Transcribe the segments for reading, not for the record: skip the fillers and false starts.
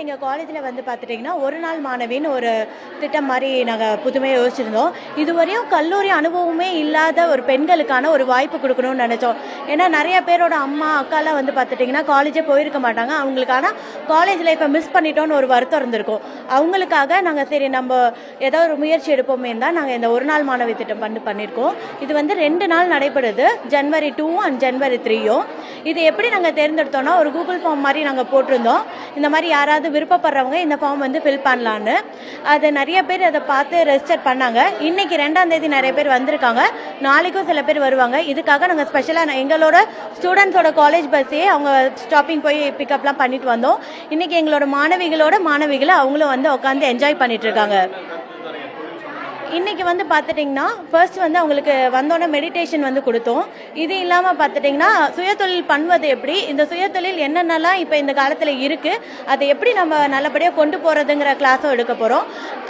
எங்கள் காலேஜில் வந்து பார்த்துட்டிங்கன்னா ஒரு நாள் மாணவின்னு ஒரு திட்டம் மாதிரி நாங்கள் புதுமையாக யோசிச்சிருந்தோம். இதுவரையும் கல்லூரி அனுபவமே இல்லாத ஒரு பெண்களுக்கான ஒரு வாய்ப்பு கொடுக்கணும்னு நினச்சோம். ஏன்னா நிறைய பேரோட அம்மா அக்காலாம் வந்து பார்த்துட்டிங்கன்னா காலேஜே போயிருக்க மாட்டாங்க. அவங்களுக்கான காலேஜ் லைஃப்பை மிஸ் பண்ணிட்டோன்னு ஒரு வருத்தம் இருந்திருக்கும். அவங்களுக்காக நாங்கள் சரி நம்ம ஏதோ ஒரு முயற்சி எடுப்போமே தான் நாங்கள் இந்த ஒரு நாள் மாணவி திட்டம் பண்ணியிருக்கோம். இது வந்து 2 நாள் நடைபெறுது, ஜனவரி 2 அண்ட் ஜனவரி 3. இது எப்படி நாங்கள் தேர்ந்தெடுத்தோம்னா ஒரு கூகுள் ஃபார்ம் மாதிரி நாங்கள் போட்டிருந்தோம். இந்த மாதிரி யாராவது விருப்பப்படுறவங்க இந்த ஃபார்ம் வந்து ஃபில் பண்ணலான்னு. அது நிறைய பேர் அதை பார்த்து ரெஜிஸ்டர் பண்ணாங்க. இன்னைக்கு 2ஆம் தேதி நிறைய பேர் வந்திருக்காங்க, நாளைக்கும் சில பேர் வருவாங்க. இதுக்காக நாங்கள் ஸ்பெஷலாக எங்களோட ஸ்டூடெண்ட்ஸோட காலேஜ் பஸ்ஸே அவங்க ஸ்டாப்பிங் போய் பிக்கப்லாம் பண்ணிட்டு வந்தோம். இன்னைக்கு எங்களோட மாணவிகளை அவங்களும் வந்து உட்காந்து என்ஜாய் பண்ணிட்டு இருக்காங்க. இன்றைக்கி வந்து பார்த்துட்டிங்கன்னா ஃபர்ஸ்ட் வந்து அவங்களுக்கு வந்தோடனே மெடிடேஷன் வந்து கொடுத்தோம். இது இல்லாமல் பார்த்துட்டிங்கன்னா சுயதொழில் பண்ணுவது எப்படி, இந்த சுயதொழில் என்னென்னலாம் இப்போ இந்த காலத்தில் இருக்குது, அதை எப்படி நம்ம நல்லபடியாக கொண்டு போகிறதுங்கிற கிளாஸும் எடுக்க போகிறோம்.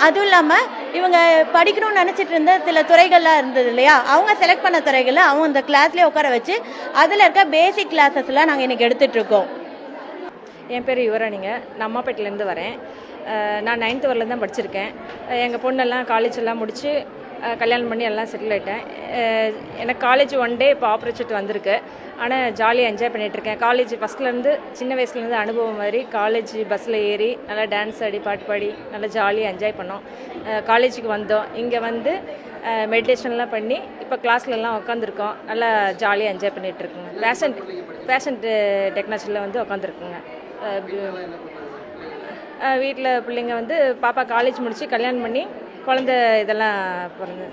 அதுவும் இல்லாமல் இவங்க படிக்கணும்னு நினச்சிட்டு இருந்த சில துறைகள்லாம் இருந்தது இல்லையா, அவங்க செலக்ட் பண்ண துறைகளில் அவங்க இந்த கிளாஸ்லேயே உட்கார வச்சு அதில் இருக்க பேசிக் கிளாஸஸ்லாம் நாங்கள் இன்றைக்கி எடுத்துகிட்ருக்கோம். என் பேர் யுவராணிங்க. நான் அம்மாப்பேட்டிலேருந்து வரேன். நான் 9th வரல தான் படிச்சிருக்கேன். எங்கள் பொண்ணெல்லாம் காலேஜெல்லாம் முடித்து கல்யாணம் பண்ணி எல்லாம் செட்டில் ஆகிட்டேன். எனக்கு காலேஜ் 1 டே இப்போ ஆப்பர்ச்சுனிட்டி வந்திருக்கு. ஆனால் ஜாலியாக என்ஜாய் பண்ணிகிட்ருக்கேன். காலேஜ் ஃபஸ்ட்லேருந்து சின்ன வயசுலேருந்து அனுபவம் மாதிரி காலேஜ் பஸ்ஸில் ஏறி நல்லா டான்ஸ் ஆடி பாட்டு பாடி நல்லா ஜாலியாக என்ஜாய் பண்ணோம். காலேஜுக்கு வந்தோம், இங்கே வந்து மெடிடேஷன்லாம் பண்ணி இப்போ கிளாஸ்லலாம் உட்காந்துருக்கோம். நல்லா ஜாலியாக என்ஜாய் பண்ணிகிட்ருக்குங்க. ஃபேஷன் டெக்னாலஜியில் வந்து உட்காந்துருக்குங்க. வீட்டில் பிள்ளைங்க வந்து பாப்பா காலேஜ் முடித்து கல்யாணம் பண்ணி குழந்த இதெல்லாம் பிறந்து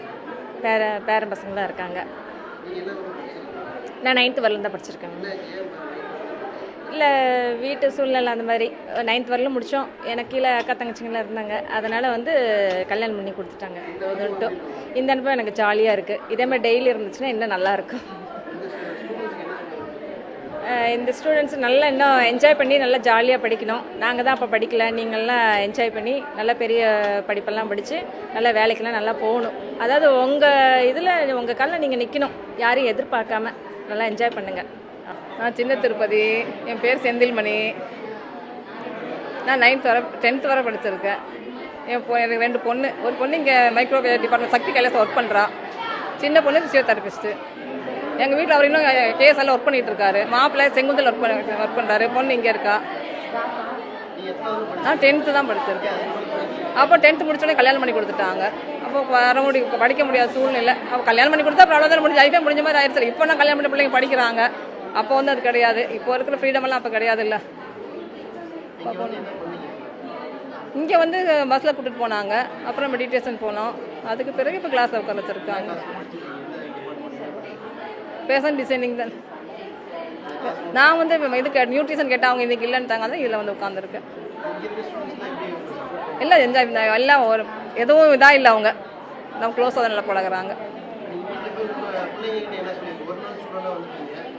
பேரன் பசங்களாம் இருக்காங்க. நான் 9th வரலும் தான் படிச்சிருக்கேங்க. இல்லை வீட்டு சூழ்நிலை அந்த மாதிரி 9th வரலும் முடித்தோம். எனக்கு கீழே அக்கா தங்கச்சிங்களாம் இருந்தாங்க, அதனால் வந்து கல்யாணம் பண்ணி கொடுத்துட்டாங்க. அதுன்ட்டும் இந்த அனுபவம் எனக்கு ஜாலியாக இருக்குது. இதேமாதிரி டெய்லி இருந்துச்சுன்னா இன்னும் நல்லாயிருக்கும். இந்த ஸ்டூடெண்ட்ஸ் நல்லா இன்னும் என்ஜாய் பண்ணி நல்லா ஜாலியாக படிக்கணும். நாங்கள் தான் அப்போ படிக்கல, நீங்கள்லாம் என்ஜாய் பண்ணி நல்லா பெரிய படிப்பெல்லாம் படித்து நல்லா வேலைக்கெல்லாம் நல்லா போகணும். அதாவது உங்கள் இதில் உங்கள் காலில் நீங்கள் நிற்கணும், யாரையும் எதிர்பார்க்காம நல்லா என்ஜாய் பண்ணுங்கள். நான் சின்ன திருப்பதி. என் பேர் செந்தில்மணி. நான் 10th வரை படிச்சிருக்கேன். எனக்கு 2 பொண்ணு. ஒரு பொண்ணு இங்கே மைக்ரோ டிபார்ட்மெண்ட் சக்தி கைலாஸ் ஒர்க் பண்ணுறா. சின்ன பொண்ணு ஃபிசியோதெரபிஸ்ட்டு. எங்கள் வீட்டில் அவர் இன்னும் கேஎஸ்எல்ல ஒர்க் பண்ணிகிட்டு இருக்காரு. மாப்பிள்ளை செங்குந்தில் ஒர்க் பண்ணுறாரு. பொண்ணு இங்கே இருக்கா. நான் 10th தான் படிச்சிருக்கேன். அப்போ 10th முடிச்சோடனே கல்யாணம் பண்ணி கொடுத்துட்டாங்க. அப்போ படிக்க முடியாத சூழ்நிலை. அப்போ கல்யாணம் பண்ணி கொடுத்தா அப்புறம் அவ்வளோதான் முடிஞ்சு, லைஃபே முடிஞ்ச மாதிரி ஆயிடுச்சு. இப்போ நான் கல்யாணம் பண்ணி பிள்ளைங்க படிக்கிறாங்க. அப்போ வந்து அது கிடையாது. இப்போ இருக்கிற ஃப்ரீடமெல்லாம் அப்போ கிடையாது. இல்லை இங்கே வந்து பஸ்ஸில் கூட்டிகிட்டு போனாங்க. அப்புறம் மெடிடேஷன் போனோம். அதுக்கு பிறகு இப்போ கிளாஸில் உட்கார வச்சுருக்காங்க. ஃபேஷன் டிசைனிங் தான். நான் வந்து இதுக்கு நியூட்ரிஷன் கேட்டால் அவங்க இன்றைக்கி இல்லைன்ட்டாங்க. தான் இதில் வந்து உட்காந்துருக்கேன். எல்லாம் என்ஜாய் எல்லாம் ஒரு எதுவும் இதாக இல்லை. அவங்க நம்ம க்ளோஸாக தான் நல்லா பழகுறாங்க.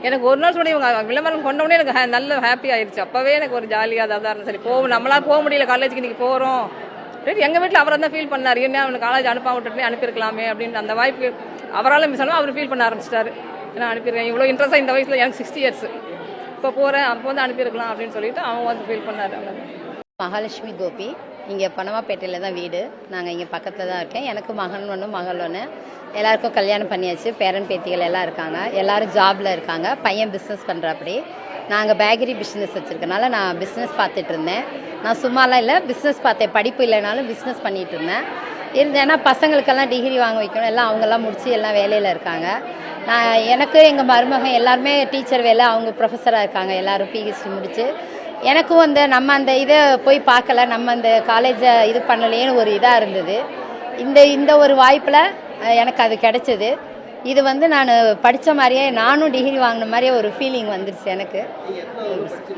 எனக்கு ஒரு நாள் சொல்லி இவங்க விளம்பரம் கொண்டவுடனே எனக்கு நல்ல ஹாப்பி ஆயிடுச்சு. அப்போவே எனக்கு ஒரு ஜாலியாக தான் இருந்துச்சு. சரி நம்மளால் போக முடியல காலேஜுக்கு, இன்றைக்கி போகிறோம். எங்கள் வீட்டில் அவரை தான் ஃபீல் பண்ணார், என்ன அவனுக்கு காலேஜ் அனுப்பாம விட்டுட்டு அனுப்பியிருக்கலாமே அப்படின்னு. அந்த வாய்ப்பு அவரால் மிஸ் ஆனால் அவர் ஃபீல் பண்ண ஆரம்பிச்சிட்டாரு. நான் அனுப்பிடுறேன், இவ்வளோ இன்ட்ரெஸ்ட்டாக இந்த வயசில் எனக்கு 60 years இப்போ போகிறேன், அப்போ வந்து அனுப்பியிருக்கலாம் அப்படின்னு சொல்லிட்டு அவங்க வந்து ஃபீல் பண்ணார். மகாலட்சுமி கோபி. இங்கே பனமாப்பேட்டையில் தான் வீடு. நாங்கள் இங்கே பக்கத்தில் தான் இருக்கேன். எனக்கு மகன் ஒன்று மகள் ஒன்று. எல்லாருக்கும் கல்யாணம் பண்ணியாச்சு. பேரன் பேத்திகள் எல்லாம் இருக்காங்க. எல்லோரும் ஜாபில் இருக்காங்க. பையன் பிஸ்னஸ் பண்ணுறாப்படி. நாங்கள் பேக்கரி பிஸ்னஸ் வச்சுருக்கனால நான் பிஸ்னஸ் பார்த்துட்டு இருந்தேன். நான் சும்மாலாம் இல்லை, பிஸ்னஸ் பார்த்தேன். படிப்பு இல்லைனாலும் பிஸ்னஸ் பண்ணிகிட்டு இருந்தேன். ஏன்னா பசங்களுக்கெல்லாம் டிகிரி வாங்க வைக்கணும், எல்லாம் அவங்கெல்லாம் முடித்து எல்லாம் வேலையில் இருக்காங்க. எனக்கு எங்கள் மருமகன் எல்லாருமே டீச்சர் வேலை, அவங்க ப்ரொஃபஸராக இருக்காங்க. எல்லோரும் பிஹெச்டி முடித்து. எனக்கும் நம்ம அந்த இதை போய் பார்க்கல, நம்ம அந்த காலேஜை இது பண்ணலையேன்னு ஒரு இதாக இருந்தது. இந்த ஒரு வாய்ப்பில் எனக்கு அது கிடைச்சது. இது நான் படித்த மாதிரியே நானும் டிகிரி வாங்கின மாதிரியே ஒரு ஃபீலிங் வந்துடுச்சு எனக்கு.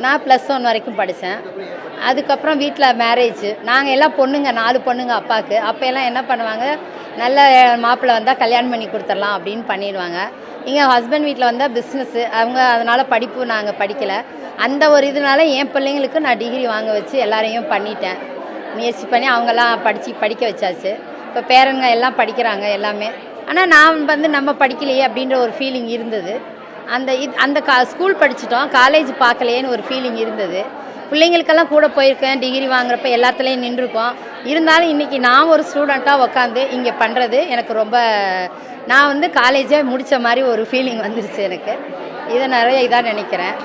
நான் +1 வரைக்கும் படித்தேன். அதுக்கப்புறம் வீட்டில் மேரேஜ். நாங்கள் எல்லாம் பொண்ணுங்க, 4 பொண்ணுங்க அப்பாவுக்கு. அப்போ எல்லாம் என்ன பண்ணுவாங்க, நல்ல மாப்பிள்ளை வந்தால் கல்யாணம் பண்ணி கொடுத்துடலாம் அப்படின்னு பண்ணிடுவாங்க. இங்கே ஹஸ்பண்ட் வீட்டில் வந்தால் பிஸ்னஸ்ஸு அவங்க, அதனால் படிப்பு நாங்கள் படிக்கலை. அந்த ஒரு இதனால என் பிள்ளைங்களுக்கு நான் டிகிரி வாங்க வச்சு எல்லாரையும் பண்ணிட்டேன். முயற்சி பண்ணி அவங்கெல்லாம் படிக்க வச்சாச்சு. இப்போ பேரங்க எல்லாம் படிக்கிறாங்க எல்லாமே. ஆனால் நான் நம்ம படிக்கலையே அப்படின்ற ஒரு ஃபீலிங் இருந்தது. அந்த ஸ்கூல் படிச்சிட்டோம், காலேஜ் பார்க்கலையேன்னு ஒரு ஃபீலிங் இருந்தது. பிள்ளைங்களுக்கெல்லாம் கூட போயிருக்கேன், டிகிரி வாங்குறப்ப எல்லாத்துலேயும் நின்றுருக்கோம். இருந்தாலும் இன்றைக்கி நான் ஒரு ஸ்டூடெண்ட்டாக உட்காந்து இங்கே பண்ணுறது எனக்கு ரொம்ப, நான் வந்து காலேஜே முடித்த மாதிரி ஒரு ஃபீலிங் வந்துருச்சு எனக்கு. இதை நிறைய இதாக நினைக்கிறேன்.